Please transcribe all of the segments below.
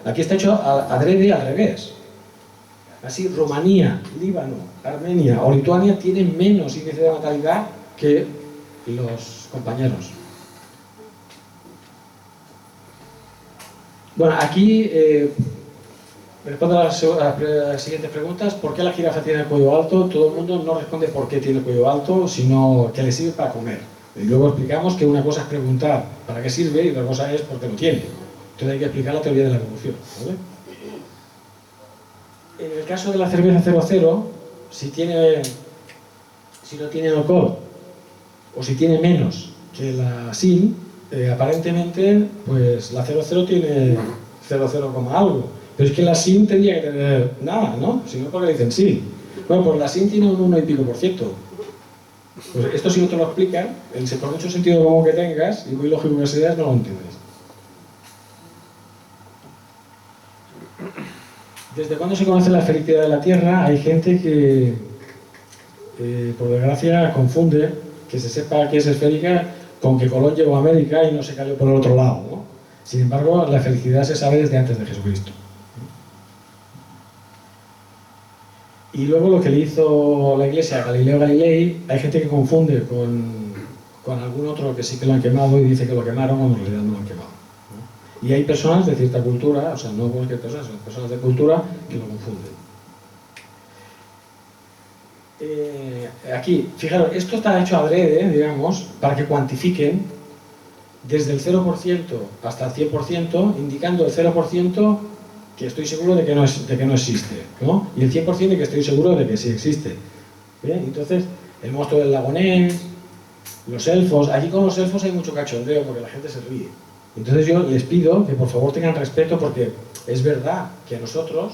Aquí está hecho adrede al revés. Así, Rumanía, Líbano, Armenia o Lituania tienen menos índice de natalidad que los compañeros. Bueno, aquí respondo a las siguientes preguntas. ¿Por qué la jirafa tiene el cuello alto? Todo el mundo no responde por qué tiene el cuello alto, sino que le sirve para comer. Y luego explicamos que una cosa es preguntar para qué sirve y otra cosa es por qué lo tiene. Entonces hay que explicar la teoría de la evolución, ¿vale? En el caso de la cerveza 00, si no tiene alcohol o si tiene menos que la sin, aparentemente pues la 00 tiene 00, algo. Pero es que la sin tendría que tener nada, ¿no? Si no, ¿por qué le dicen sí? Bueno, pues la sin tiene un 1 y pico %. Pues esto, si no te lo explican, por mucho sentido común que tengas y muy lógico que seas, no lo entiendes. ¿Desde cuándo se conoce la esfericidad de la Tierra? Hay gente que, por desgracia, confunde que se sepa que es esférica con que Colón llegó a América y no se cayó por el otro lado, ¿no? Sin embargo, la esfericidad se sabe desde antes de Jesucristo. Y luego lo que le hizo la Iglesia a Galileo Galilei, hay gente que confunde con algún otro que sí que lo han quemado y dice que lo quemaron cuando en realidad no lo han quemado, ¿no? Y hay personas de cierta cultura, o sea, no cualquier persona, son personas de cultura que lo confunden. Aquí, fijaros, esto está hecho adrede, digamos, para que cuantifiquen desde el 0% hasta el 100%, indicando el 0% que estoy seguro de que no existe, ¿no? Y el 100% de que estoy seguro de que sí existe. ¿Bien? Entonces, el monstruo del lago Ness, los elfos, aquí con los elfos hay mucho cachondeo porque la gente se ríe. Entonces yo les pido que por favor tengan respeto porque es verdad que a nosotros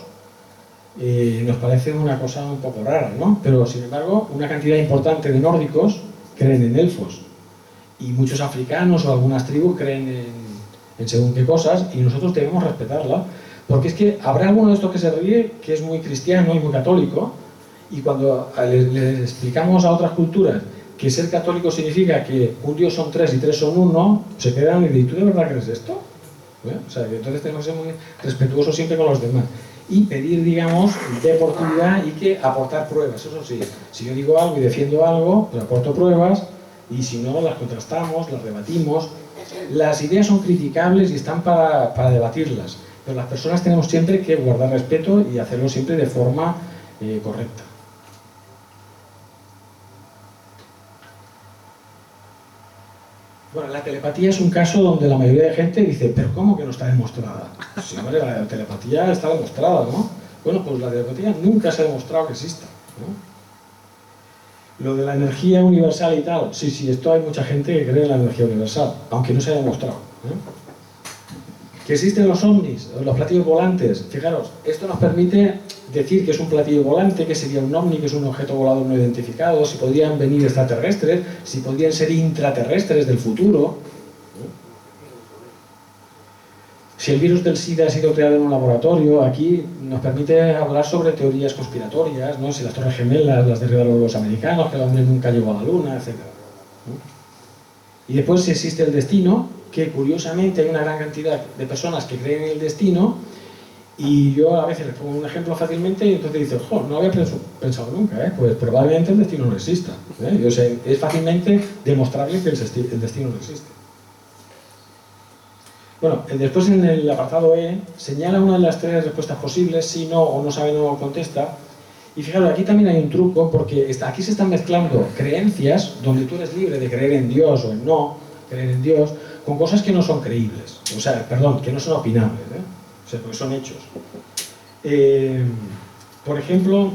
nos parece una cosa un poco rara, ¿no? Pero sin embargo, una cantidad importante de nórdicos creen en elfos y muchos africanos o algunas tribus creen en según qué cosas y nosotros debemos respetarla. Porque es que habrá alguno de estos que se ríe que es muy cristiano y muy católico y cuando le explicamos a otras culturas que ser católico significa que un Dios son 3 y 3 son 1, se quedan y dicen, ¿y tú de verdad crees esto? O sea, que entonces tenemos que ser muy respetuosos siempre con los demás y pedir, digamos, deportividad y que aportar pruebas. Eso sí, si yo digo algo y defiendo algo, pues aporto pruebas y si no, las contrastamos, las rebatimos. Las ideas son criticables y están para debatirlas. Pero las personas tenemos siempre que guardar respeto y hacerlo siempre de forma correcta. Bueno, la telepatía es un caso donde la mayoría de gente dice, ¿pero cómo que no está demostrada? Sí, hombre, la telepatía está demostrada, ¿no? Bueno, pues la telepatía nunca se ha demostrado que exista, ¿no? Lo de la energía universal y tal, sí, esto hay mucha gente que cree en la energía universal, aunque no se haya demostrado, ¿no? Que existen los ovnis, los platillos volantes. Fijaros, esto nos permite decir que es un platillo volante, que sería un ovni, que es un objeto volador no identificado, si podrían venir extraterrestres, si podrían ser intraterrestres del futuro. Si el virus del SIDA ha sido creado en un laboratorio, aquí nos permite hablar sobre teorías conspiratorias, ¿no? Si las Torres Gemelas las derribaron los americanos, que el hombre nunca llegó a la luna, etc. Y después si existe el destino, que curiosamente hay una gran cantidad de personas que creen en el destino y yo a veces les pongo un ejemplo fácilmente y entonces dicen, jo, no había pensado nunca, pues probablemente el destino no exista, O sea, es fácilmente demostrable que el destino no existe. Bueno, después en el apartado E señala una de las 3 respuestas posibles, sí, no o no sabe, no contesta. Y fijaros, aquí también hay un truco porque aquí se están mezclando creencias donde tú eres libre de creer en Dios o en no creer en Dios con cosas que no son creíbles, o sea, perdón, que no son opinables, o sea, porque son hechos. Por ejemplo,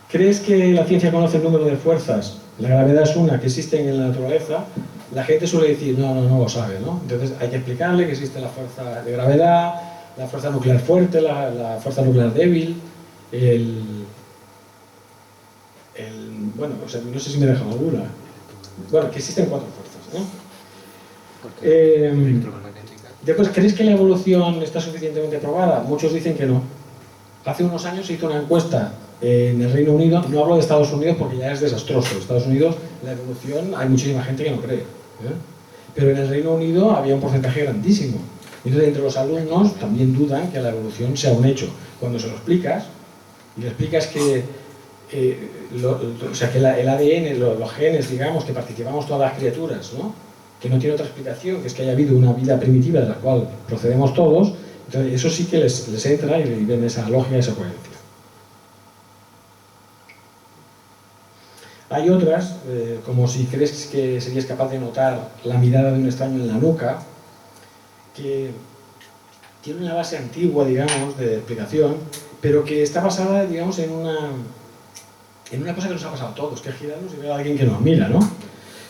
¿crees que la ciencia conoce el número de fuerzas? La gravedad es una que existen en la naturaleza. La gente suele decir, no lo sabe, ¿no? Entonces hay que explicarle que existe la fuerza de gravedad, la fuerza nuclear fuerte, la fuerza nuclear débil, bueno, o sea, no sé si me he dejado alguna. Bueno, que existen 4 fuerzas, ¿no? Después, ¿creéis que la evolución está suficientemente probada? Muchos dicen que no. Hace unos años se hizo una encuesta en el Reino Unido, no hablo de Estados Unidos porque ya es desastroso. En Estados Unidos la evolución hay muchísima gente que no cree, pero en el Reino Unido había un porcentaje grandísimo. Entonces, entre los alumnos también dudan que la evolución sea un hecho. Cuando se lo explicas, y le explicas que, o sea, que el ADN, los genes, digamos, que participamos todas las criaturas, ¿no? Que no tiene otra explicación, que es que haya habido una vida primitiva de la cual procedemos todos, entonces eso sí que les entra y ven esa lógica, esa coherencia. Hay otras, como si crees que serías capaz de notar la mirada de un extraño en la nuca, que tiene una base antigua, digamos, de explicación, pero que está basada, digamos, en una cosa que nos ha pasado a todos, que es girarnos y ver a alguien que nos mira, ¿no?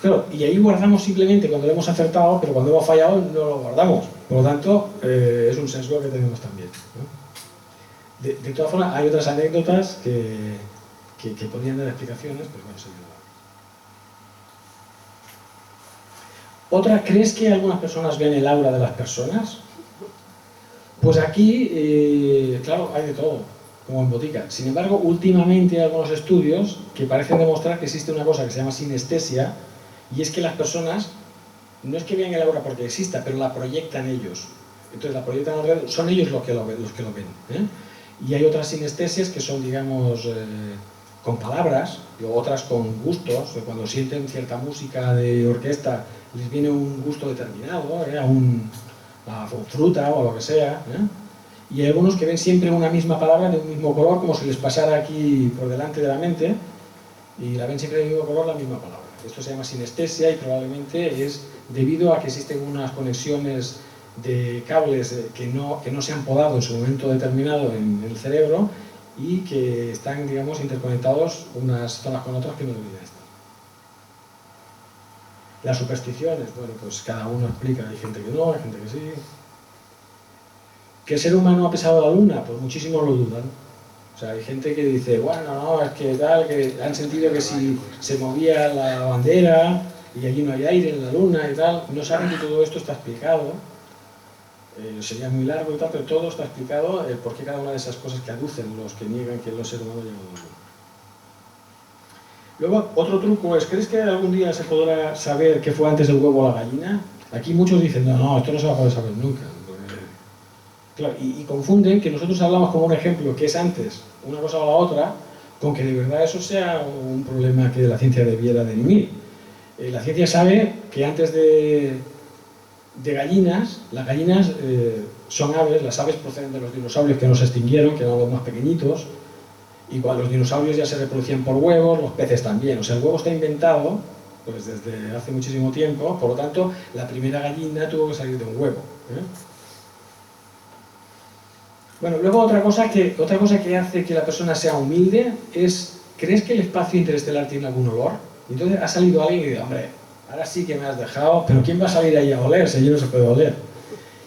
Claro, y ahí guardamos simplemente cuando lo hemos acertado, pero cuando hemos fallado no lo guardamos. Por lo tanto, es un sesgo que tenemos también, ¿no? De todas formas, hay otras anécdotas que podrían dar explicaciones, pero bueno, eso no. Otra, ¿crees que algunas personas ven el aura de las personas? Pues aquí, claro, hay de todo, como en botica. Sin embargo, últimamente hay algunos estudios que parecen demostrar que existe una cosa que se llama sinestesia, y es que las personas, no es que vean el aura porque exista, pero la proyectan ellos. Entonces la proyectan alrededor, son ellos los que lo ven. Y hay otras sinestesias que son, digamos, con palabras, y otras con gustos, cuando sienten cierta música de orquesta, les viene un gusto determinado, a fruta o lo que sea, y hay algunos que ven siempre una misma palabra de un mismo color, como si les pasara aquí por delante de la mente, y la ven siempre del mismo color, la misma palabra. Esto se llama sinestesia y probablemente es debido a que existen unas conexiones de cables que no se han podado en su momento determinado en el cerebro y que están, digamos, interconectados unas zonas con otras que no deberían estar. Las supersticiones, bueno, pues cada uno explica, hay gente que no, hay gente que sí. ¿Que el ser humano ha pisado la luna? Pues muchísimos lo dudan. O sea, hay gente que dice, bueno, no, es que tal, que han sentido que si se movía la bandera y allí no hay aire en la luna y tal, no saben que todo esto está explicado. Sería muy largo y tal, pero todo está explicado por qué cada una de esas cosas que aducen los que niegan que los seres humanos llegan a la luna. Luego, otro truco es, ¿crees que algún día se podrá saber qué fue antes el huevo o la gallina? Aquí muchos dicen, no, esto no se va a poder saber nunca. Claro, y confunden que nosotros hablamos como un ejemplo que es antes una cosa o la otra, con que de verdad eso sea un problema que la ciencia debiera dirimir. La ciencia sabe que antes de gallinas, las gallinas son aves, las aves proceden de los dinosaurios que no se extinguieron, que eran los más pequeñitos, y cuando los dinosaurios ya se reproducían por huevos, los peces también. O sea, el huevo está inventado pues desde hace muchísimo tiempo, por lo tanto, la primera gallina tuvo que salir de un huevo. Bueno, luego otra cosa que hace que la persona sea humilde es, ¿crees que el espacio interestelar tiene algún olor? Y entonces ha salido alguien y dice, hombre, ahora sí que me has dejado, pero ¿quién va a salir ahí a oler si allí no se puede oler?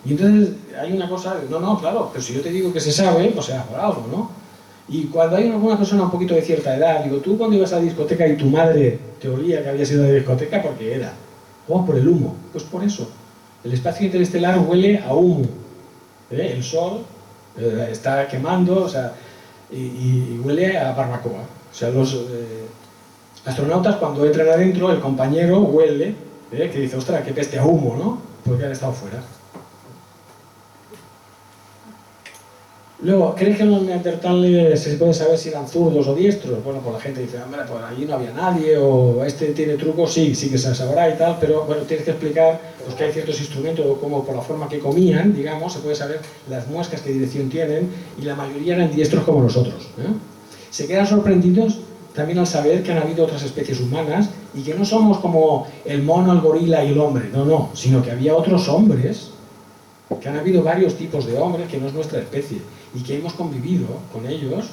Y entonces hay una cosa, no, claro, pero si yo te digo que se sabe, pues será por algo, ¿no? Y cuando hay alguna persona un poquito de cierta edad, digo, tú cuando ibas a la discoteca y tu madre te olía que habías ido a la discoteca, ¿por qué era? ¿Cómo? Por el humo. Pues por eso. El espacio interestelar huele a humo. El sol está quemando, o sea, y huele a barbacoa. O sea, los astronautas cuando entran adentro, el compañero huele, que dice, ostras, qué peste a humo, ¿no? Porque han estado fuera. Luego, ¿crees que los neandertales se puede saber si eran zurdos o diestros? Bueno, pues la gente dice, hombre, pues allí no había nadie, o este tiene trucos, sí que se sabrá y tal, pero bueno, tienes que explicar pues, que hay ciertos instrumentos, como por la forma que comían, digamos, se puede saber las muescas, qué dirección tienen, y la mayoría eran diestros como nosotros. Se quedan sorprendidos también al saber que han habido otras especies humanas, y que no somos como el mono, el gorila y el hombre, no, sino que había otros hombres, que han habido varios tipos de hombres que no es nuestra especie, y que hemos convivido con ellos.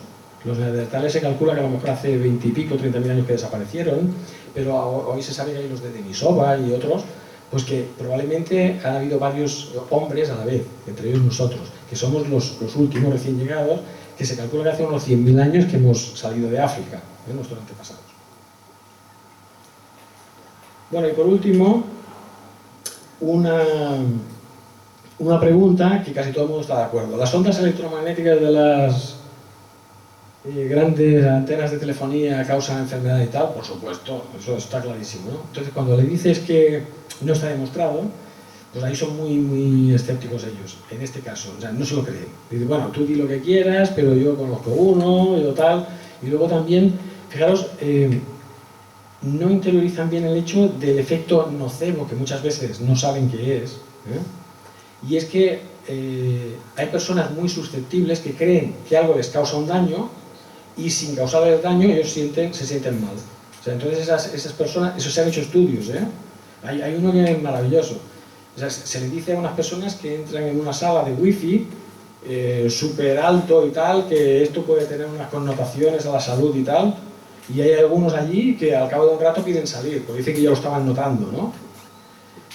Los neandertales se calcula que a lo mejor hace 20 y pico, 30.000 años que desaparecieron, pero hoy se sabe que hay los de Denisova y otros, pues que probablemente han habido varios hombres a la vez, entre ellos nosotros, que somos los últimos recién llegados, que se calcula que hace unos 100.000 años que hemos salido de África, nuestros antepasados. Bueno, y por último, una pregunta que casi todo el mundo está de acuerdo. ¿Las ondas electromagnéticas de las grandes antenas de telefonía causan enfermedad y tal? Por supuesto, eso está clarísimo, ¿no? Entonces, cuando le dices que no está demostrado, Pues ahí son muy escépticos ellos, en este caso, o sea, no se lo creen. Dicen, bueno, tú di lo que quieras, pero yo conozco uno, yo tal. Y luego también, fijaros, no interiorizan bien el hecho del efecto nocebo, que muchas veces no saben qué es. Y es que hay personas muy susceptibles que creen que algo les causa un daño y sin causarles daño ellos se sienten mal. O sea, entonces esas personas, eso se han hecho estudios, hay uno que es maravilloso. O sea, se le dice a unas personas que entran en una sala de wifi súper alto y tal, que esto puede tener unas connotaciones a la salud y tal, y hay algunos allí que al cabo de un rato piden salir, porque dicen que ya lo estaban notando, ¿no?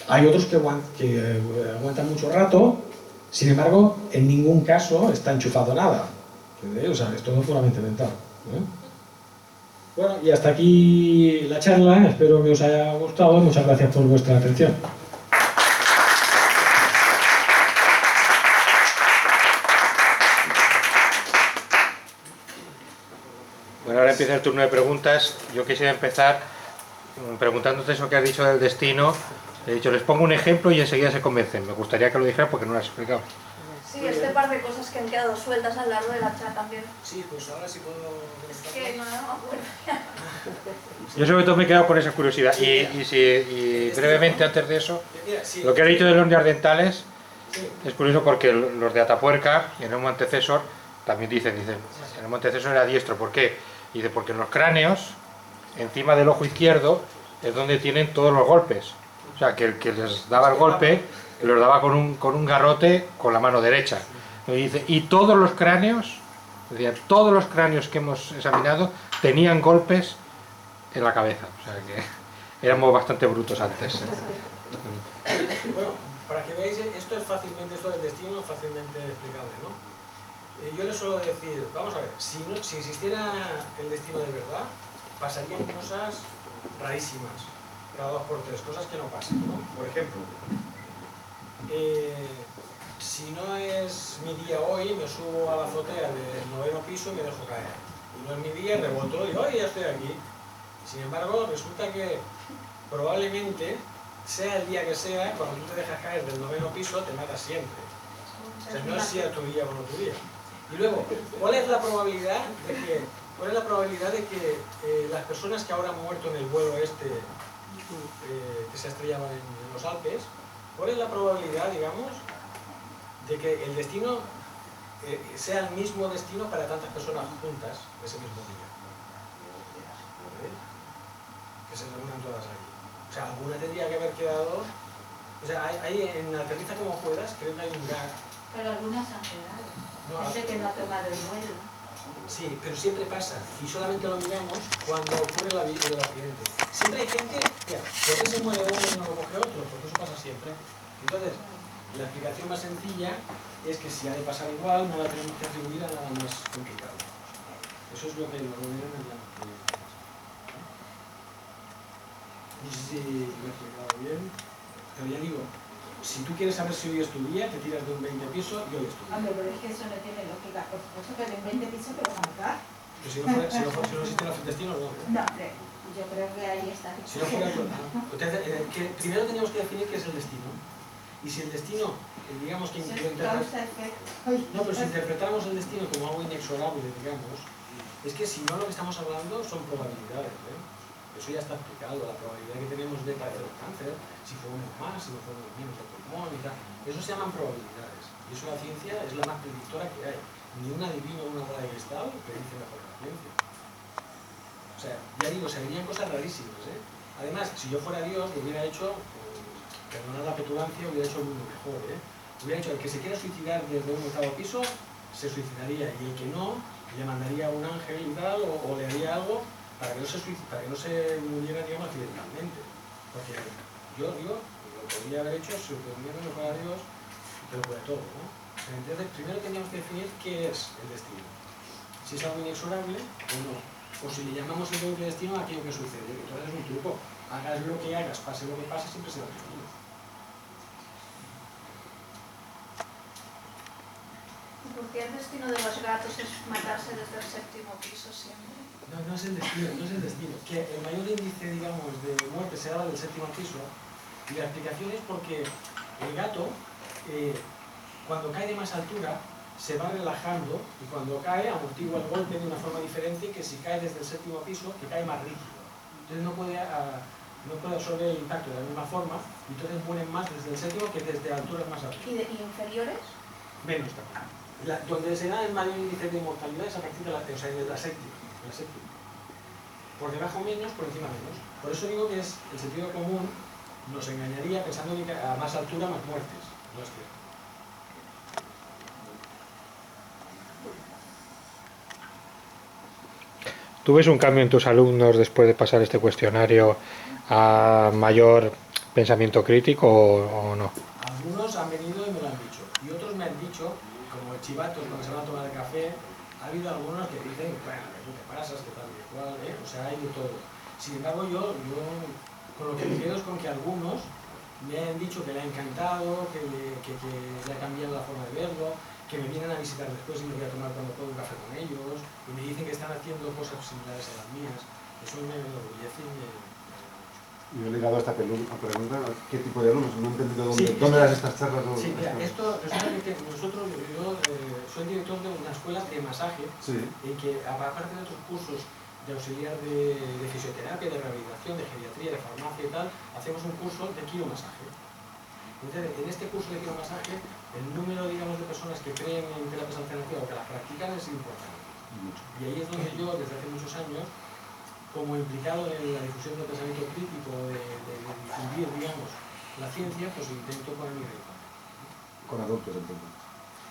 Hay otros que aguantan mucho rato, sin embargo, en ningún caso está enchufado nada. O sea, es todo puramente mental. Bueno, y hasta aquí la charla, espero que os haya gustado y muchas gracias por vuestra atención. Bueno, ahora empieza el turno de preguntas. Yo quisiera empezar preguntándote eso que has dicho del destino. He dicho, les pongo un ejemplo y enseguida se convencen. Me gustaría que lo dijeras porque no lo has explicado. Sí, este par de cosas que han quedado sueltas a lo largo de la charla también. Sí, pues ahora sí puedo... Es que no me acuerdo. Yo sobre todo me he quedado con esa curiosidad. Y brevemente antes de eso, lo que has dicho de los neandertales es curioso porque los de Atapuerca, en el Homo antecesor, también dicen, el Homo antecesor era diestro. ¿Por qué? Dice, porque en los cráneos, encima del ojo izquierdo, es donde tienen todos los golpes. O sea, que el que les daba el golpe, los daba con un garrote con la mano derecha. Y dice, y todos los cráneos, todos los cráneos que hemos examinado, tenían golpes en la cabeza. O sea, que éramos bastante brutos antes. Bueno, para que veáis, esto del destino es fácilmente explicable, ¿no? Yo les suelo decir, vamos a ver, si existiera el destino de verdad, pasarían cosas rarísimas, cada 2 por 3, cosas que no pasan, ¿no? Por ejemplo, si no es mi día hoy, me subo a la azotea del 9º piso y me dejo caer. Y no es mi día, reboto y digo, ¡ay, ya estoy aquí! Sin embargo, resulta que probablemente, sea el día que sea, cuando tú te dejas caer del 9º piso, te matas siempre. O sea, no es si a tu día o no tu día. Y luego, ¿cuál es la probabilidad de que las personas que ahora han muerto en el vuelo que se ha estrellado en los Alpes, cuál es la probabilidad, digamos, de que el destino sea el mismo destino para tantas personas juntas ese mismo día? Que se reúnan todas ahí. O sea, alguna tendría que haber quedado... O sea, hay en Aterriza como puedas, creo que hay un gag. Pero algunas han quedado. Gente que no ha tomado el vuelo. Sí, pero siempre pasa, y solamente lo miramos cuando ocurre el accidente. Siempre hay gente, mira, ¿por qué se muere uno y no lo coge otro? Porque eso pasa siempre. Entonces, la explicación más sencilla es que si ha de pasar igual, no la tenemos que atribuir a nada más complicado. Eso es lo que nos miran en la... No sé si lo he explicado bien, pero ya digo, si tú quieres saber si hoy es tu día, te tiras de un 20 piso y hoy es tu día. Hombre, pero es que eso no tiene lógica. Por supuesto que de un 20 pisos te vas a matar. Pero si no existe el destino, no. No, hombre, yo creo que ahí está. Si no fuera, primero teníamos que definir qué es el destino. Y si el destino, digamos que... No, pero si interpretamos el destino como algo inexorable, digamos, es que si no lo que estamos hablando son probabilidades, Eso ya está explicado, la probabilidad que tenemos de padecer un cáncer, si fuéramos más, si no fuéramos menos de pulmón y tal. Eso se llaman probabilidades. Y eso la ciencia es la más predictora que hay. Ni un adivino o una bola de cristal predice mejor que la ciencia. O sea, ya digo, se verían cosas rarísimas, Además, si yo fuera Dios, lo hubiera hecho, perdonad la petulancia, hubiera hecho el mundo mejor, Hubiera hecho, el que se quiera suicidar desde un 8º piso, se suicidaría. Y el que no, le mandaría un ángel y tal, o le haría algo para que no se muriera, digamos, accidentalmente. Porque yo digo, lo podría haber hecho, si lo podría menos para Dios, que lo puede todo, ¿no? Entonces, primero teníamos que definir qué es el destino. Si es algo inexorable o no. O si le llamamos el doble destino a aquello que sucede. Entonces es un truco. Hagas lo que hagas, pase lo que pase, siempre será el destino. ¿Por qué el destino de los gatos es matarse desde el 7º piso siempre? No es el destino, Que el mayor índice, digamos, de muerte se da del 7º piso, y la explicación es porque El gato, cuando cae de más altura, se va relajando y cuando cae amortigua el golpe de una forma diferente que si cae desde el séptimo piso, que cae más rígido. Entonces no puede absorber el impacto de la misma forma y entonces mueren más desde el séptimo que desde alturas más altas. ¿Y inferiores? Menos también. Donde se da el mayor índice de mortalidad es a partir de la séptima. Por debajo menos, por encima menos. Por eso digo que es el sentido común nos engañaría pensando que a más altura más muertes. No es cierto. ¿Tú ves un cambio en tus alumnos después de pasar este cuestionario a mayor pensamiento crítico o no? Algunos han venido y me lo han dicho. Y otros me han dicho, como chivatos cuando se van a tomar el café, ha habido algunos que dicen, bueno, que tú te pasas, que tal y cual, o sea, hay de todo. Sin embargo, yo con lo que me quedo es con que algunos me han dicho que le ha encantado, que le ha cambiado la forma de verlo, que me vienen a visitar después y me voy a tomar cuando puedo un café con ellos, y me dicen que están haciendo cosas similares a las mías. Eso me enorgullece y me... Yo he ligado a esta pregunta, ¿qué tipo de alumnos? No he entendido Sí, dónde das estas charlas. Sí, mira, esto resulta que nosotros, yo soy director de una escuela de masaje, sí, en que aparte de otros cursos de auxiliar de fisioterapia, de rehabilitación, de geriatría, de farmacia y tal, hacemos un curso de quiromasaje. Entonces, en este curso de quiromasaje, el número, digamos, de personas que creen en terapias alternativas o que las practican es importante. Y ahí es donde yo, desde hace muchos años, como implicado en la difusión del pensamiento crítico, de difundir, digamos, la ciencia, pues intento poner mi grito. con adultos entonces.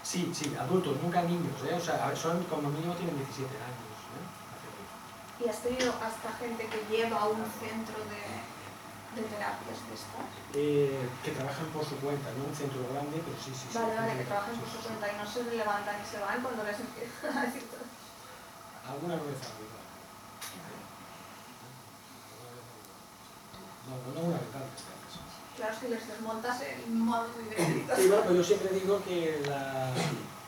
Sí, adultos, nunca niños, o sea, son como mínimo tienen 17 años. ¿Y has tenido hasta gente que lleva un centro de terapias de estas? Que trabajan por su cuenta, no un centro grande, pero sí. Vale, que trabajan por su cuenta y no se levantan y se van cuando les empiezan a decir todo. Alguna vez ha habido. No una vez antes. Claro, si les desmontas el modo muy directo. Sí, bueno, pues yo siempre digo que la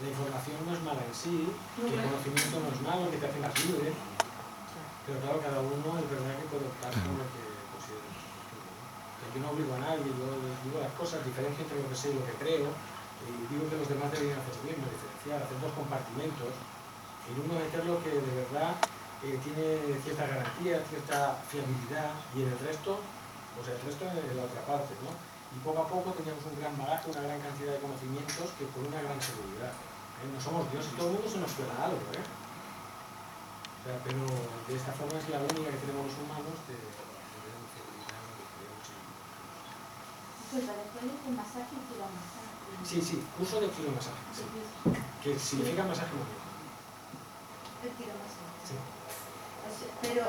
información no es mala en sí, que el conocimiento no es malo, que te hace más libre, pero claro, cada uno es verdad que puede optar por lo que considere. Yo no obligo a nadie, yo digo las cosas, diferencio entre lo que sé y lo que creo, y digo que los demás deberían hacer lo mismo, diferenciar, hacer dos compartimentos, en uno meter lo que de verdad tiene cierta garantía, cierta fiabilidad, y en el resto, pues el resto es la otra parte, ¿no? Y poco a poco teníamos un gran bagaje, una gran cantidad de conocimientos que con una gran seguridad. No somos dioses, todo el mundo se nos suena algo, O sea, pero de esta forma es la única que tenemos los humanos de Pues después de masaje y quiromasaje. Sí, curso de quiromasaje, sí. Que significa masaje manual. El quiromasaje. Sí. Pero,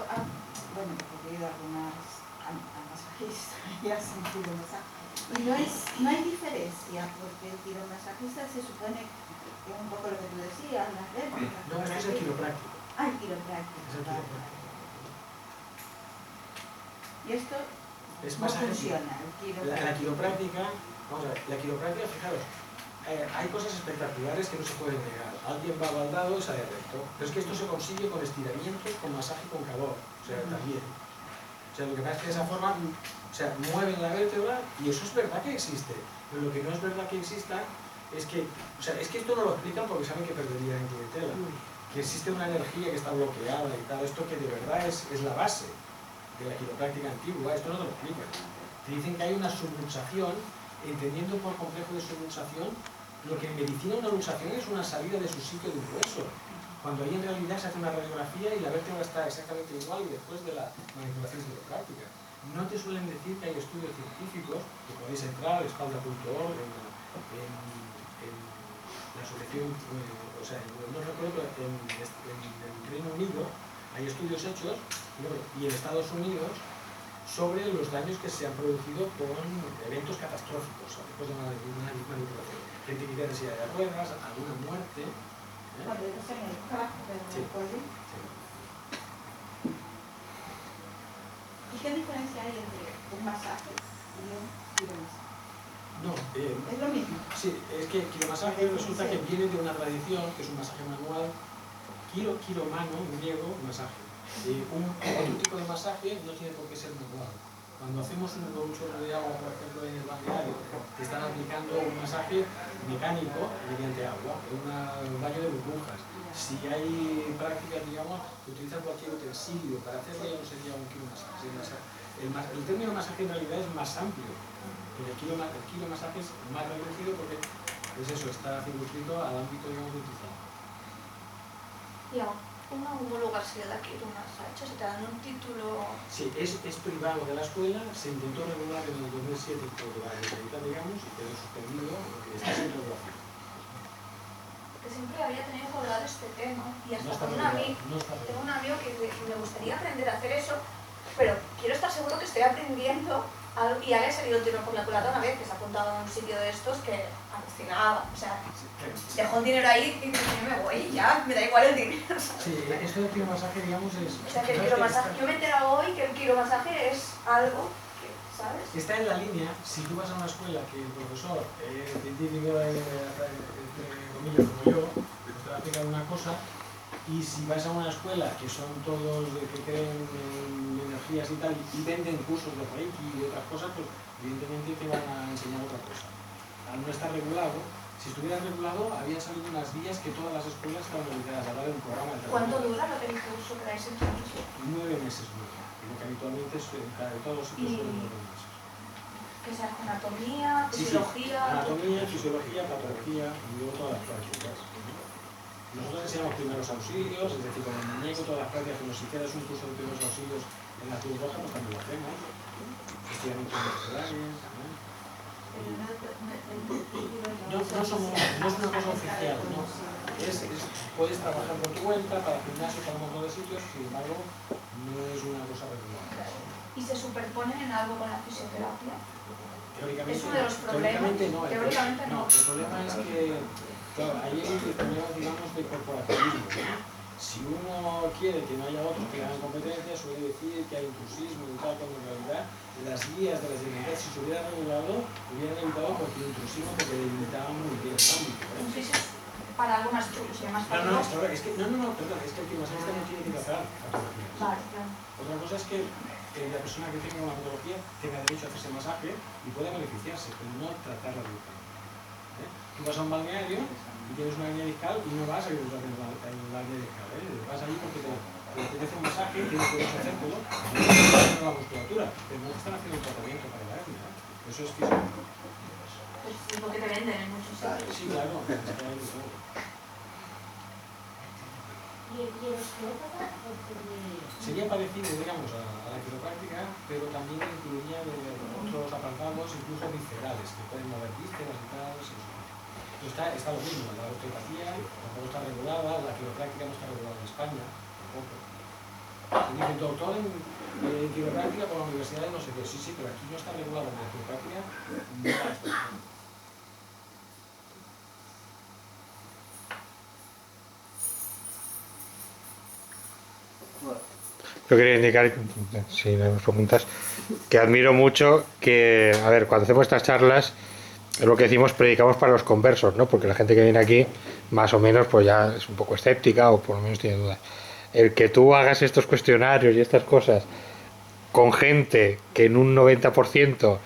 bueno, porque he ido a algunas masajistas y hacen quiromasaje. Y no hay diferencia, porque el quiromasajista se supone que es un poco lo que tú decías, las réplicas. No, este es el quiropráctico. Ah, el quiropráctico. Es el quiropráctico. Y esto Es no masaje. funciona, el quiropráctico. La quiropráctica, vamos a ver, la quiropráctica, fijaros, hay cosas espectaculares que no se pueden negar. Alguien va baldado y sale recto. Pero es que esto se consigue con estiramientos, con masaje y con calor. O sea, también. O sea, lo que pasa es que de esa forma, mueven la vértebra y eso es verdad que existe. Pero lo que no es verdad que exista es que, es que esto no lo explican porque saben que perderían en clientela. Que existe una energía que está bloqueada y tal. Esto que de verdad es la base de la quiropráctica antigua. Esto no te lo explican. Te dicen que hay una subluxación, entendiendo por complejo de subluxación lo que en medicina una luxación es una salida de su sitio de un hueso, cuando ahí en realidad se hace una radiografía y la vértebra está exactamente igual y después de la manipulación quiropráctica. No te suelen decir que hay estudios científicos, que podéis entrar, espalda.org, en la asociación, no recuerdo, en el Reino Unido hay estudios hechos, y en Estados Unidos, sobre los daños que se han producido con eventos catastróficos después de una manipulación. Gente que tiene silla de ruedas, alguna muerte. Cuando ellos en el trabajo del cole. ¿Y qué diferencia hay entre un masaje y un quiromasaje? No, es lo mismo. Sí, es que quiromasaje resulta que viene de una tradición, que es un masaje manual, quiromano, en griego, masaje. Otro tipo de masaje no tiene por qué ser manual. Cuando hacemos un chorro de agua, por ejemplo, en el balneario, te están aplicando un masaje mecánico mediante agua, un baño de burbujas. Si hay prácticas, digamos, que utilizan cualquier utensilio para hacerlo, ya no sería un quiromasaje. El término masaje en realidad es más amplio, pero el quiromasaje es más reducido porque es eso, está circunscrito al ámbito, digamos, de utilizado. Y una homologación de quiromasaje, se te dan un título... Sí, es privado de la escuela, se intentó regular en el 2007 por la Generalitat, digamos, y quedó suspendido, porque está sin regulación. Que siempre había tenido colgado este tema, y hasta No está con regulado, no está tengo un regulado. amigo que me gustaría aprender a hacer eso, pero quiero estar seguro que estoy aprendiendo algo, y había salido el tiro por la culata una vez, que se ha apuntado a un sitio de estos que alucinaba, o sea, dejó el dinero ahí y yo me voy y ya, me da igual el dinero, ¿sabes? Sí, esto del quiromasaje, digamos, es... O sea, que el quiromasaje, yo me he enterado hoy que el quiromasaje es algo que, ¿sabes? Está en la línea, si tú vas a una escuela que el profesor es científico comillas como yo, pues te va a explicar una cosa, y si vas a una escuela que son todos que creen en energías y tal, y venden cursos de Reiki y otras cosas, pues evidentemente te van a enseñar otra cosa. Al no estar regulado, si estuviera regulado, habían salido unas guías que todas las escuelas estaban obligadas a hablar de un programa de ¿Cuánto dura lo que el curso que dais entonces? 9 meses dura, lo que habitualmente es en todos los sitios son 9 meses. Que sea anatomía, Sí, sí. fisiología... Anatomía, fisiología, patología y luego todas las prácticas. Nosotros enseñamos primeros auxilios, es decir, con el muñeco, todas las prácticas, como si hicieras un curso de primeros auxilios en la Cruz Roja, pues también lo hacemos. Estiramientos musculares, ¿no? No es una cosa oficial, ¿no? Puedes trabajar por tu cuenta, para gimnasios, para un montón de sitios, sin embargo, no es una cosa regular. ¿Y se superponen en algo con la fisioterapia? Teóricamente, Es uno de los problemas. teóricamente no. El problema es que, claro, ahí hay problemas, digamos, de corporativismo, ¿no? Si uno quiere que no haya otros que hagan competencia, suele decir que hay intrusismo y tal, cuando en realidad las guías de las Generalitat, si se hubiera regulado, hubieran evitado cualquier intrusismo porque delimitaban muy bien el ámbito. Entonces, para algunas trucos y demás. No, perdón, es que el quiromasaje no tiene que tratar patologías. Vale, claro. Otra cosa es que la persona que tenga una patología tenga derecho a hacerse masaje y pueda beneficiarse, pero no tratarla directamente. Tú vas a un balneario y tienes una hernia discal y no vas a que te traten la hernia discal, vas allí porque te apetece un masaje, tienes derecho a hacértelo, y no estás haciendo la musculatura, pero no te están haciendo un tratamiento para la hernia. Eso es físico. Pues es lo que te venden en muchos sitios. Sí, claro, es que hay de todo. Sería parecido, digamos, a la quiropráctica, pero también incluiría otros apartados, incluso viscerales, que pueden mover vísceras y tal. Está lo mismo, la osteopatía tampoco está regulada, la quiropráctica no está regulada en España, tampoco. Se dice doctor en quiropráctica por la universidad de no sé qué, sí, pero aquí no está regulada en la quiropráctica, no la está. Yo quería indicar, si no me preguntas, que admiro mucho que, a ver, cuando hacemos estas charlas, es lo que decimos, predicamos para los conversos, ¿no? Porque la gente que viene aquí, más o menos, pues ya es un poco escéptica o por lo menos tiene dudas. El que tú hagas estos cuestionarios y estas cosas con gente que en un 90%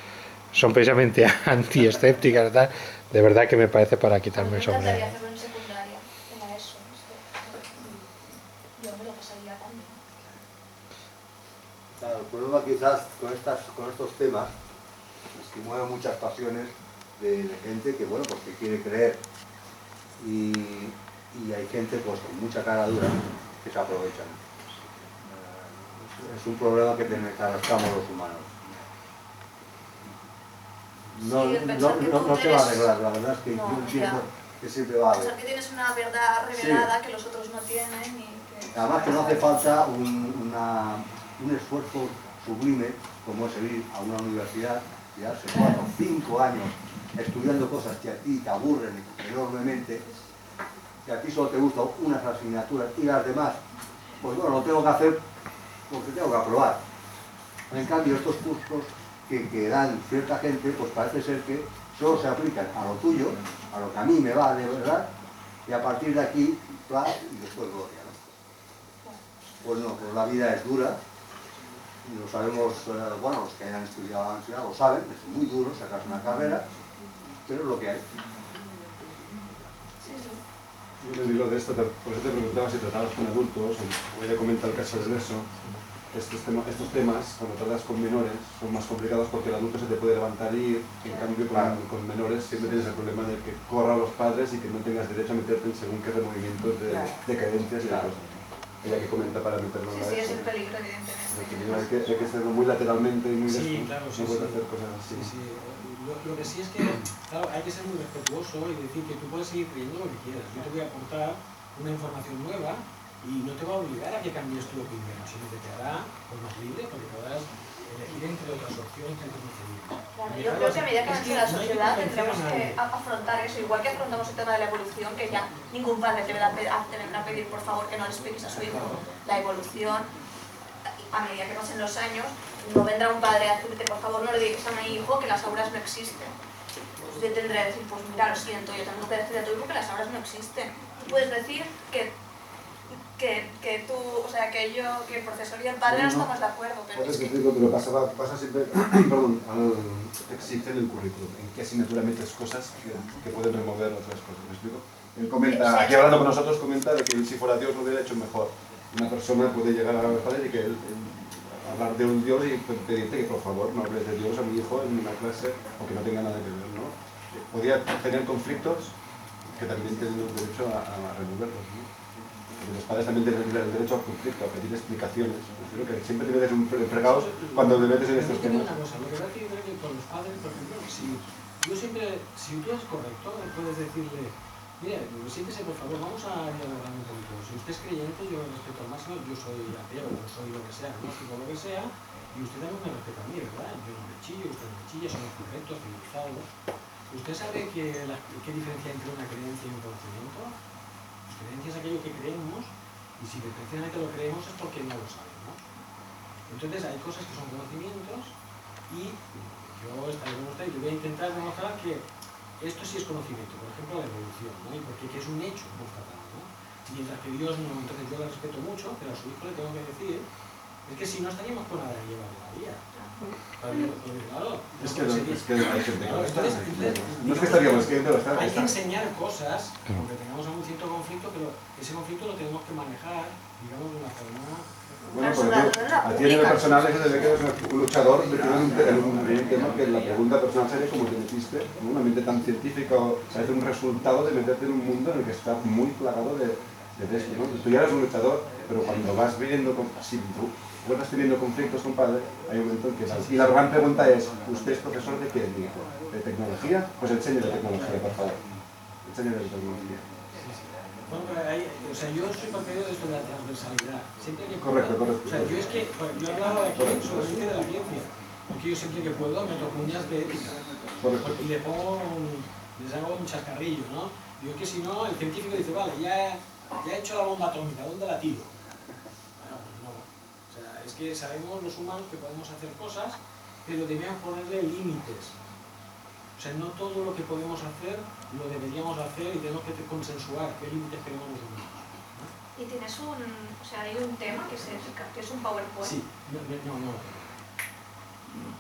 son precisamente anti-escépticas, ¿verdad? De verdad que me parece para quitarme el sombrero. Me encantaría hacerlo en secundaria, en la ESO. Yo me lo pasaría también. Claro, el problema quizás con estos temas es que mueven muchas pasiones de gente que, bueno, pues que quiere creer y hay gente pues con mucha cara dura que se aprovechan. Es un problema que arrastramos los humanos. No se va a arreglar, la verdad es que yo entiendo que siempre va a haber. Pensar que tienes una verdad revelada que los otros no tienen y que... Además que no hace falta un esfuerzo sublime como es ir a una universidad, quedarse 4 o 5 años estudiando cosas que a ti te aburren enormemente, que a ti solo te gustan unas asignaturas y las demás, pues bueno, lo tengo que hacer porque tengo que aprobar. En cambio, estos cursos que dan cierta gente, pues parece ser que solo se aplican a lo tuyo, a lo que a mí me va de verdad, y a partir de aquí, y después gloria, ¿no? Pues no, pues la vida es dura, y lo sabemos, bueno, los que hayan estudiado lo saben, es muy duro sacarse una carrera, pero es lo que hay. Yo le digo de esto, por eso te preguntaba si tratabas con adultos, voy a comentar el caso de eso. Estos temas, cuando tratas con menores, son más complicados porque el adulto se te puede levantar y ir, en cambio con menores siempre tienes el problema de que corran los padres y que no tengas derecho a meterte en según qué movimientos de cadencias y de cosas. Ella que comenta para meterlo en la Sí, es el peligro, evidentemente. hay que hacerlo muy lateralmente y muy Sí, claro, sí, no puedes sí. hacer cosas así. Sí, sí. Lo que sí es que, claro, hay que ser muy respetuoso y decir que tú puedes seguir creyendo lo que quieras. Yo te voy a aportar una información nueva y no te va a obligar a que cambies tu opinión, sino que te hará más libre porque podrás elegir entre otras opciones que antes no tenías. Claro, yo creo que a medida que avance la sociedad tendremos que nadie. afrontar eso, igual que afrontamos el tema de la evolución, que ya ningún padre te vendrá a pedir por favor que no le expliques a su hijo la evolución. A medida que pasen los años, no vendrá un padre a decirte por favor no le digas a mi hijo que las auras no existen. Yo tendré que decir, pues mira, lo siento, yo tengo que decirle a tu hijo que las auras no existen. Tú puedes decir que tú, o sea, que yo, que el profesor y el padre no estamos de acuerdo, pero Puedes es que... decirlo, pero pasa siempre, perdón, existe en el currículum, en qué asignatura metes cosas que pueden remover otras cosas, ¿me explico? Él comenta, aquí hablando con nosotros, comenta de que él, si fuera Dios lo hubiera hecho mejor. Una persona puede llegar a los padres y que él hablar de un Dios y pedirte que por favor no hables de Dios a mi hijo en una clase, aunque no tenga nada que ver, ¿no? Podía tener conflictos que también tienen el derecho a removerlos, ¿no? Los padres también tienen el derecho al conflicto, a pedir explicaciones. Creo que siempre te metes fregados cuando te metes en estos temas. Una cosa, lo que pasa es que yo creo que con los padres, por ejemplo, si tú eres correcto, puedes decirle, mira, siéntese por favor, vamos a dialogar un poquito. Si usted es creyente, yo respeto al máximo, yo soy ateo, o soy lo que sea, agnóstico, lo que sea, y usted también me respeta a mí, ¿verdad? Yo no me chillo, usted no me chilla, somos correctos, civilizados. ¿Usted sabe qué diferencia entre una creencia y un conocimiento? Creencia es aquello que creemos, y si precisamente lo creemos es porque no lo sabemos. Entonces hay cosas que son conocimientos y yo estaré con usted y yo voy a intentar demostrar que esto sí es conocimiento, por ejemplo la evolución, ¿no? Y porque es un hecho constatado, ¿no? Mientras que Dios no, entonces yo le respeto mucho, pero a su hijo le tengo que decir, es que si no estaríamos con la lleva de la vida. Claro, Es que hay gente que claro, no está. entonces, No es que estaríamos, es que no está. hay que enseñar cosas, aunque tengamos algún cierto conflicto, pero ese conflicto lo tenemos que manejar, digamos, de una forma... Bueno, por ejemplo, a ti a nivel personal es de que eres un luchador metido en un tema que la pregunta personal sería cómo te metiste, ¿no? Una mente tan científica, o sea, es un resultado de meterte en un mundo en el que está muy plagado de esto, ¿no? Tú ya eres un luchador, pero cuando vas viendo, si tú vuelvas teniendo conflictos con padre, hay un momento en que... Y la gran pregunta es, ¿usted es profesor de qué? ¿De tecnología? Pues enséñale tecnología, por favor. Enséñale tecnología. Bueno, o sea, yo soy partidario de esto de la transversalidad. Siempre que Correcto, puedo, correcto. O sea, yo es que, yo hablaba aquí solamente de la ciencia, porque yo siempre que puedo meto cuñas de ética. Correcto. Y les hago un chascarrillo, ¿no? Digo que si no, el científico dice, vale, ya he hecho la bomba atómica, ¿dónde la tiro? Bueno, pues no. O sea, es que sabemos los humanos que podemos hacer cosas, pero debemos ponerle límites. O sea, no todo lo que podemos hacer lo deberíamos hacer y tenemos que consensuar qué límites queremos los humanos, ¿no? Y tienes o sea, hay un tema que es ética, que es un PowerPoint. Sí, no.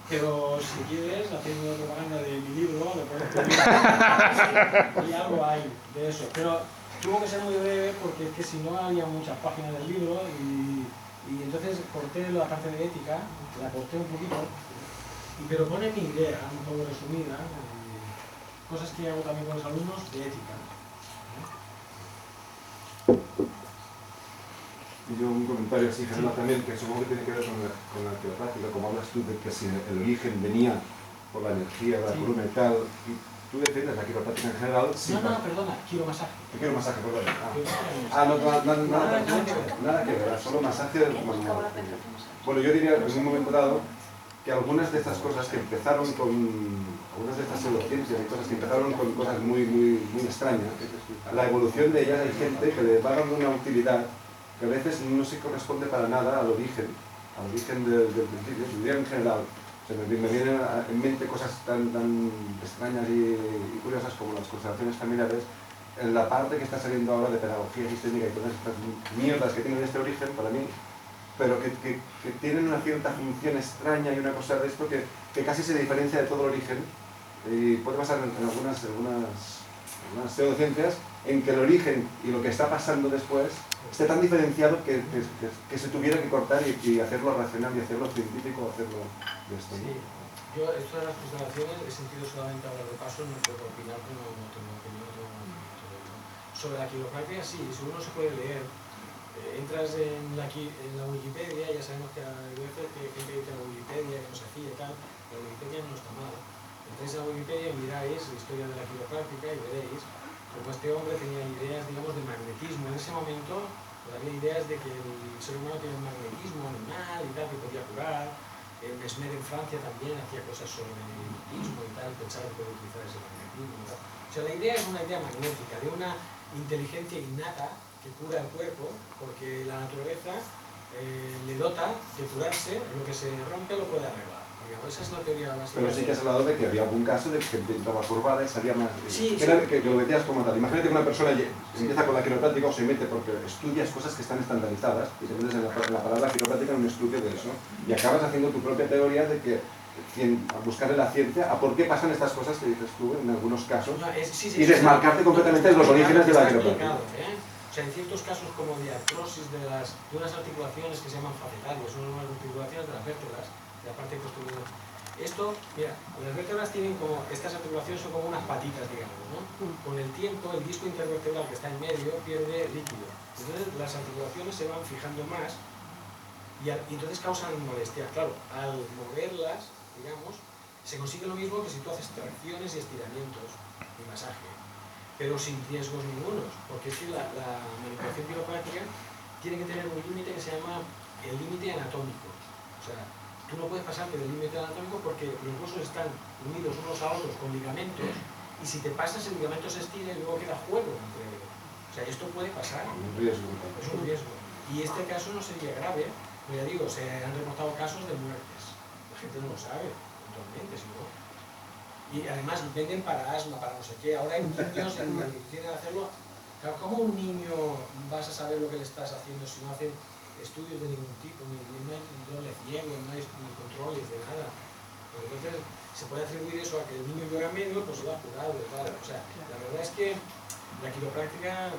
Pero si quieres, haciendo propaganda de mi libro, le puedes pedir y algo hay de eso. Pero tuvo que ser muy breve porque es que si no había muchas páginas del libro y entonces corté la parte de ética, la corté un poquito, pero pone mi idea, un poco resumida, cosas que hago también con los alumnos de ética. Y yo un comentario así general también, que supongo que tiene que ver con la teopráctica, como hablas tú de que si el origen venía por la energía, la columna y tal, y tú defiendes la quiropráctica en general. Sí, No, perdona, quiero masaje. Te quiero masaje, perdón. Nada que ver, solo masaje manual. Bueno, yo diría en un momento dado que algunas de estas cosas que empezaron con, algunas de estas pseudociencias y cosas que empezaron con cosas muy extrañas, la evolución de ellas hay gente que le va dando una utilidad que a veces no se corresponde para nada al origen del principio, si diría en general. O sea, me vienen en mente cosas tan extrañas y curiosas como las constelaciones familiares, en la parte que está saliendo ahora de pedagogía sistémica y todas estas mierdas que tienen este origen, para mí, pero que tienen una cierta función extraña y una cosa de esto que casi se diferencia de todo el origen, y puede pasar en algunas pseudociencias, en que el origen y lo que está pasando después esté tan diferenciado que se tuviera que cortar y hacerlo racional y hacerlo científico, hacerlo de esto, ¿no? Sí. Yo, esto de las constelaciones, he sentido solamente hablar de paso, no puedo opinar, pero no tengo opinión. Sobre la quiropráctica, sí, si uno se puede leer, entras en la Wikipedia, ya sabemos que hay veces que hay gente que dice la Wikipedia, que no se fía y tal, la Wikipedia no está mal. Entráis a la Wikipedia y miráis la historia de la quiropráctica y veréis como este hombre tenía ideas, digamos, de magnetismo. En ese momento había ideas de que el ser humano tiene un magnetismo animal y tal, que podía curar. Mesmer en Francia también hacía cosas sobre el magnetismo y tal, pensaba que podía utilizar ese magnetismo y tal. O sea, la idea es una idea magnética, de una inteligencia innata que cura el cuerpo, porque la naturaleza le dota de curarse, lo que se rompe lo puede arreglar. Digamos, esa es la teoría básica. Pero sí que has hablado de que había algún caso de que entraba curvada y salía más... Sí, que lo metías como tal. Imagínate que una persona empieza con la quiropráctica o se mete porque estudias cosas que están estandarizadas y te metes en la palabra quiropráctica en un estudio de eso y acabas haciendo tu propia teoría de que a buscarle la ciencia a por qué pasan estas cosas que dices tú en algunos casos y desmarcarte completamente de los orígenes de la quiropráctica. O sea, en ciertos casos como de artrosis de unas articulaciones que se llaman facetarias, son unas articulaciones de las vértebras, de la parte posterior. Esto, mira, las vértebras tienen como, estas articulaciones son como unas patitas, digamos, ¿no? Con el tiempo, el disco intervertebral que está en medio pierde líquido. Entonces las articulaciones se van fijando más y entonces causan molestia. Claro, al moverlas, digamos, se consigue lo mismo que si tú haces tracciones y estiramientos y masaje, pero sin riesgos ningunos, porque es que la manipulación quiropráctica tiene que tener un límite que se llama el límite anatómico. O sea, tú no puedes pasarte del límite anatómico porque los huesos están unidos unos a otros con ligamentos y si te pasas el ligamento se estira y luego queda juego entre ellos. O sea, esto puede pasar. Un riesgo. Es un riesgo. Y este caso no sería grave, pero ya digo, se han reportado casos de muertes. La gente no lo sabe, actualmente, si no. Y además venden para asma, para no sé qué. Ahora hay niños que quieren hacerlo. Claro, ¿cómo un niño vas a saber lo que le estás haciendo si no hacen estudios de ningún tipo, ni hay doble ciego, no hay controles de nada? Entonces, se puede atribuir eso a que el niño llora menos, pues se va curado, ¿vale? O sea, la verdad es que la quiropráctica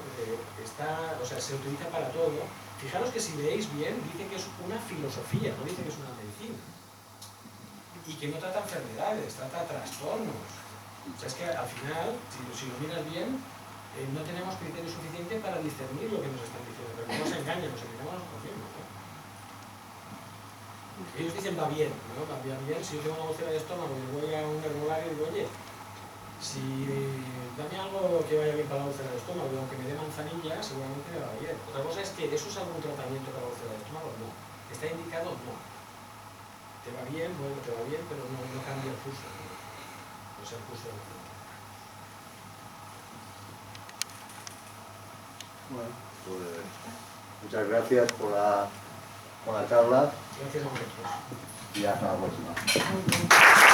se utiliza para todo. Fijaros que si leéis bien, dice que es una filosofía, no dice que es una medicina. Y que no trata enfermedades, trata trastornos. O sea, es que al final, si lo miras bien, no tenemos criterio suficiente para discernir lo que nos están diciendo, pero no nos engañan, nos engañamos nosotros mismos, ¿no? Ellos dicen va bien, ¿no? Va bien, si yo tengo una úlcera de estómago y voy a un herbolario y digo, oye, si dame algo que vaya bien para la úlcera de estómago, aunque me dé manzanilla, seguramente me va bien. Otra cosa es que eso es algún tratamiento para la úlcera de estómago, no. ¿Está indicado? No. Te va bien, bueno, te va bien, pero no cambia el curso. O sea, el curso de la vida. Bueno, pues muchas gracias por la charla Gracias a vosotros. y hasta la próxima.